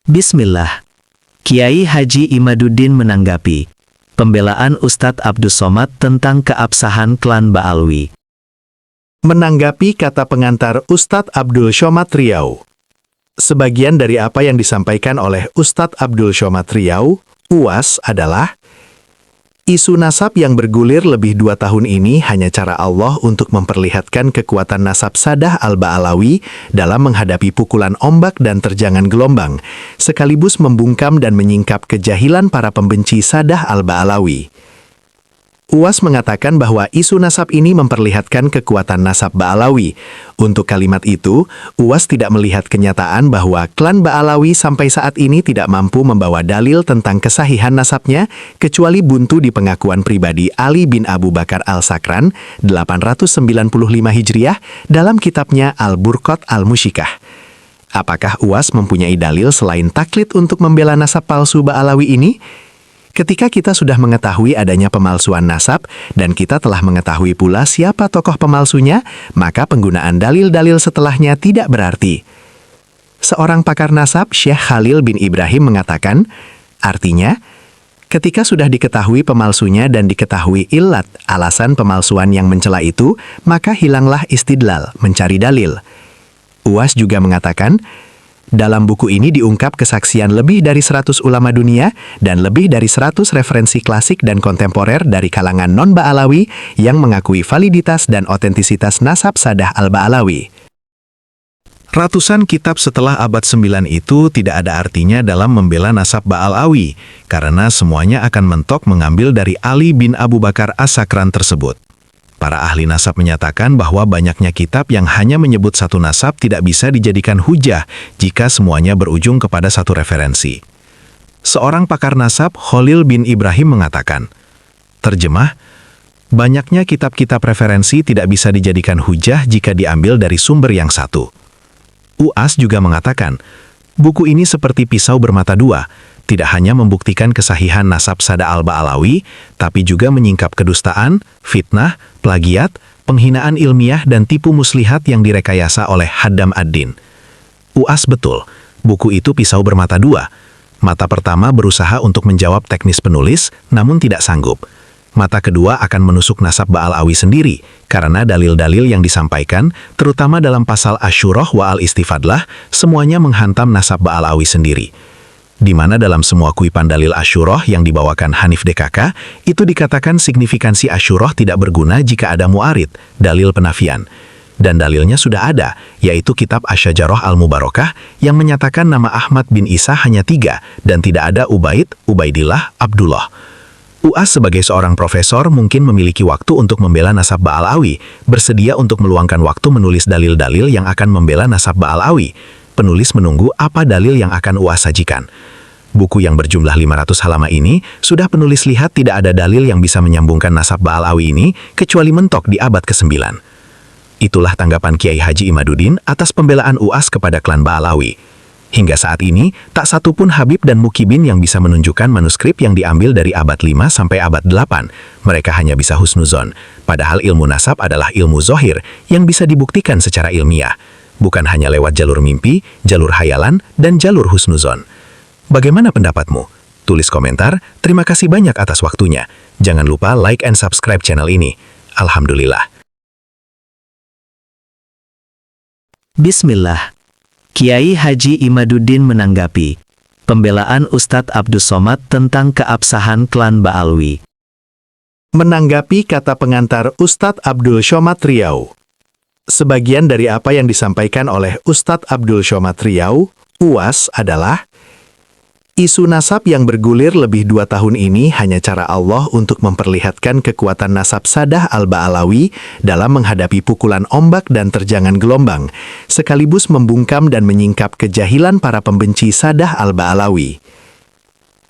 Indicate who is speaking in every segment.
Speaker 1: Bismillah. Kiai Haji Imaduddin menanggapi pembelaan Ustadz Abdus Somad tentang keabsahan klan Ba'alwi.
Speaker 2: Menanggapi kata pengantar Ustadz Abdul Somad Riau. Sebagian dari apa yang disampaikan oleh Ustadz Abdul Somad Riau, UAS, adalah isu nasab yang bergulir lebih 2 tahun ini hanya cara Allah untuk memperlihatkan kekuatan nasab Sadah Al-Ba'alawi dalam menghadapi pukulan ombak dan terjangan gelombang, sekaligus membungkam dan menyingkap kejahilan para pembenci Sadah Al-Ba'alawi. UAS mengatakan bahwa isu nasab ini memperlihatkan kekuatan nasab Ba'alawi. Untuk kalimat itu, UAS tidak melihat kenyataan bahwa klan Ba'alawi sampai saat ini tidak mampu membawa dalil tentang kesahihan nasabnya, kecuali buntu di pengakuan pribadi Ali bin Abu Bakar Al-Sakran, 895 Hijriah, dalam kitabnya Al-Burqat Al-Musyikah. Apakah UAS mempunyai dalil selain taklid untuk membela nasab palsu Ba'alawi ini? Ketika kita sudah mengetahui adanya pemalsuan nasab, dan kita telah mengetahui pula siapa tokoh pemalsunya, maka penggunaan dalil-dalil setelahnya tidak berarti. Seorang pakar nasab, Syekh Khalil bin Ibrahim mengatakan, artinya, ketika sudah diketahui pemalsunya dan diketahui illat, alasan pemalsuan yang mencela itu, maka hilanglah istidlal, mencari dalil. UAS juga mengatakan, dalam buku ini diungkap kesaksian lebih dari 100 ulama dunia dan lebih dari 100 referensi klasik dan kontemporer dari kalangan non-Ba'alawi yang mengakui validitas dan otentisitas nasab Sadah Al-Ba'alawi.
Speaker 3: Ratusan kitab setelah abad 9 itu tidak ada artinya dalam membela nasab Ba'alawi, karena semuanya akan mentok mengambil dari Ali bin Abu Bakar As-Sakran tersebut. Para ahli nasab menyatakan bahwa banyaknya kitab yang hanya menyebut satu nasab tidak bisa dijadikan hujah jika semuanya berujung kepada satu referensi. Seorang pakar nasab, Khalil bin Ibrahim mengatakan, terjemah, banyaknya kitab-kitab referensi tidak bisa dijadikan hujah jika diambil dari sumber yang satu. UAS juga mengatakan, buku ini seperti pisau bermata dua, tidak hanya membuktikan kesahihan nasab Sadah Al-Ba'alawi, tapi juga menyingkap kedustaan, fitnah, plagiat, penghinaan ilmiah dan tipu muslihat yang direkayasa oleh Haddam ad-Din. UAS betul, buku itu pisau bermata dua. Mata pertama berusaha untuk menjawab teknis penulis, namun tidak sanggup. Mata kedua akan menusuk nasab Ba'alawi sendiri, karena dalil-dalil yang disampaikan, terutama dalam pasal Asyurah wa al-Istifadlah, semuanya menghantam nasab Ba'alawi sendiri. Di mana dalam semua kuipan dalil Asyurah yang dibawakan Hanif DKK, itu dikatakan signifikansi Asyurah tidak berguna jika ada mu'arid, dalil penafian. Dan dalilnya sudah ada, yaitu kitab Asyajarah Al-Mubarakah yang menyatakan nama Ahmad bin Isa hanya 3, dan tidak ada Ubaid, Ubaidillah, Abdullah. UAS sebagai seorang profesor mungkin memiliki waktu untuk membela nasab Ba'alawi, bersedia untuk meluangkan waktu menulis dalil-dalil yang akan membela nasab Ba'alawi. Penulis menunggu apa dalil yang akan UAS sajikan. Buku yang berjumlah 500 halaman ini, sudah penulis lihat tidak ada dalil yang bisa menyambungkan nasab Ba'alawi ini, kecuali mentok di abad ke-9. Itulah tanggapan Kiai Haji Imaduddin atas pembelaan UAS kepada klan Ba'alawi. Hingga saat ini, tak satu pun Habib dan Mukibin yang bisa menunjukkan manuskrip yang diambil dari abad 5 sampai abad 8. Mereka hanya bisa husnuzon, padahal ilmu nasab adalah ilmu zohir yang bisa dibuktikan secara ilmiah. Bukan hanya lewat jalur mimpi, jalur hayalan, dan jalur husnuzon. Bagaimana pendapatmu? Tulis komentar. Terima kasih banyak atas waktunya. Jangan lupa like and subscribe channel ini. Alhamdulillah.
Speaker 1: Bismillah. Kiai Haji Imaduddin menanggapi pembelaan Ustadz Abdus Somad tentang keabsahan klan Ba'alwi.
Speaker 2: Menanggapi kata pengantar Ustadz Abdul Somad Riau. Sebagian dari apa yang disampaikan oleh Ustadz Abdul Somad Riau, UAS, adalah isu nasab yang bergulir lebih 2 tahun ini hanya cara Allah untuk memperlihatkan kekuatan nasab Sadah Al-Ba'alawi dalam menghadapi pukulan ombak dan terjangan gelombang, sekaligus membungkam dan menyingkap kejahilan para pembenci Sadah Al-Ba'alawi.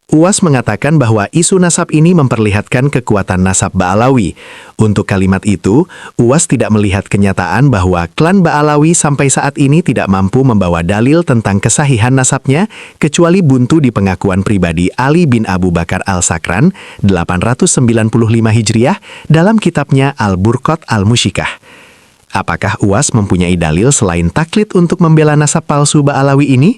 Speaker 2: UAS mengatakan bahwa isu nasab ini memperlihatkan kekuatan nasab Ba'alawi. Untuk kalimat itu, UAS tidak melihat kenyataan bahwa klan Ba'alawi sampai saat ini tidak mampu membawa dalil tentang kesahihan nasabnya, kecuali buntu di pengakuan pribadi Ali bin Abu Bakar Al-Sakran, 895 Hijriah, dalam kitabnya Al-Burqat Al-Musyikah. Apakah UAS mempunyai dalil selain taklid untuk membela nasab palsu Ba'alawi ini?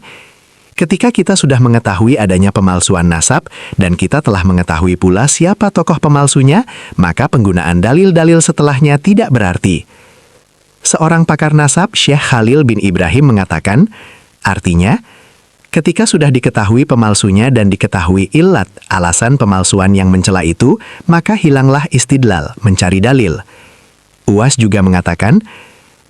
Speaker 2: Ketika kita sudah mengetahui adanya pemalsuan nasab dan kita telah mengetahui pula siapa tokoh pemalsunya, maka penggunaan dalil-dalil setelahnya tidak berarti. Seorang pakar nasab, Syekh Khalil bin Ibrahim mengatakan, artinya, ketika sudah diketahui pemalsunya dan diketahui illat, alasan pemalsuan yang mencela itu, maka hilanglah istidlal, mencari dalil. Uwas juga mengatakan,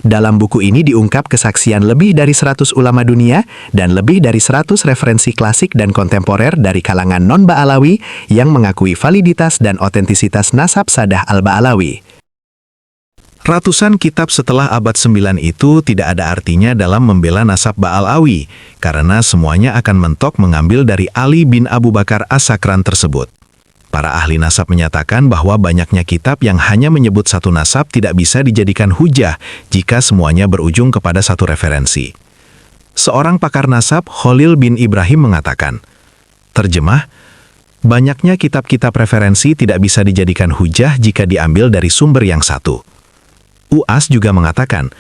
Speaker 2: dalam buku ini diungkap kesaksian lebih dari 100 ulama dunia dan lebih dari 100 referensi klasik dan kontemporer dari kalangan non-Ba'alawi yang mengakui validitas dan otentisitas nasab Sadah al-Ba'alawi.
Speaker 3: Ratusan kitab setelah abad 9 itu tidak ada artinya dalam membela nasab Ba'alawi, karena semuanya akan mentok mengambil dari Ali bin Abu Bakar As-Sakran tersebut. Para ahli nasab menyatakan bahwa banyaknya kitab yang hanya menyebut satu nasab tidak bisa dijadikan hujah jika semuanya berujung kepada satu referensi. Seorang pakar nasab, Khalil bin Ibrahim mengatakan, terjemah, banyaknya kitab-kitab referensi tidak bisa dijadikan hujah jika diambil dari sumber yang satu. Uwas juga mengatakan,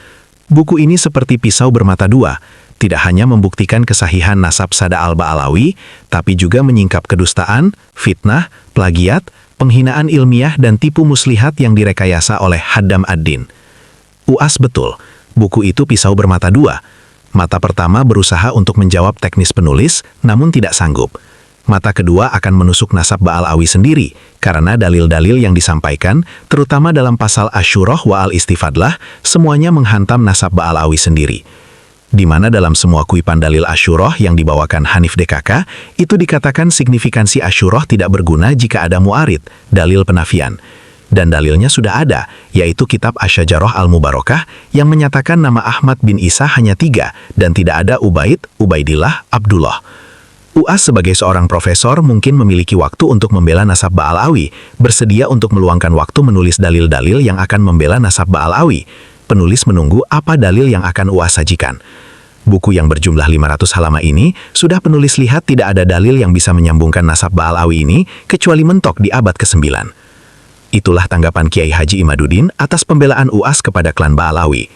Speaker 3: buku ini seperti pisau bermata dua, tidak hanya membuktikan kesahihan nasab Sadah al-Ba'alawi, tapi juga menyingkap kedustaan, fitnah, plagiat, penghinaan ilmiah dan tipu muslihat yang direkayasa oleh Haddam ad-Din. Uwas betul, buku itu pisau bermata dua. Mata pertama berusaha untuk menjawab teknis penulis, namun tidak sanggup. Mata kedua akan menusuk nasab Ba'alawi sendiri, karena dalil-dalil yang disampaikan, terutama dalam pasal Asyurah wa al-Istifadlah, semuanya menghantam nasab Ba'alawi sendiri. Di mana dalam semua kuipan dalil Asyurah yang dibawakan Hanif DKK, itu dikatakan signifikansi Asyurah tidak berguna jika ada mu'arid, dalil penafian. Dan dalilnya sudah ada, yaitu kitab Asyajarah al-Mubarakah yang menyatakan nama Ahmad bin Isa hanya 3, dan tidak ada Ubaid, Ubaidillah, Abdullah. Uwas sebagai seorang profesor mungkin memiliki waktu untuk membela nasab Ba'alawi, bersedia untuk meluangkan waktu menulis dalil-dalil yang akan membela nasab Ba'alawi. Penulis menunggu apa dalil yang akan Uwas sajikan. Buku yang berjumlah 500 halaman ini, sudah penulis lihat tidak ada dalil yang bisa menyambungkan nasab Ba'alawi ini, kecuali mentok di abad ke-9. Itulah tanggapan Kiai Haji Imaduddin atas pembelaan Uwas kepada klan Ba'alawi.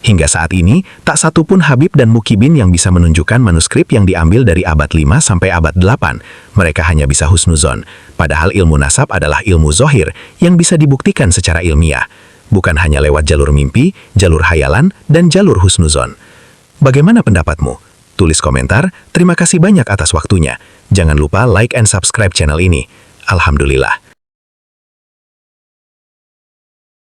Speaker 3: Hingga saat ini, tak satu pun Habib dan Mukibin yang bisa menunjukkan manuskrip yang diambil dari abad 5 sampai abad 8. Mereka hanya bisa husnuzon, padahal ilmu nasab adalah ilmu zohir yang bisa dibuktikan secara ilmiah. Bukan hanya lewat jalur mimpi, jalur hayalan, dan jalur husnuzon. Bagaimana pendapatmu? Tulis komentar. Terima kasih banyak atas waktunya. Jangan lupa like and subscribe channel ini. Alhamdulillah.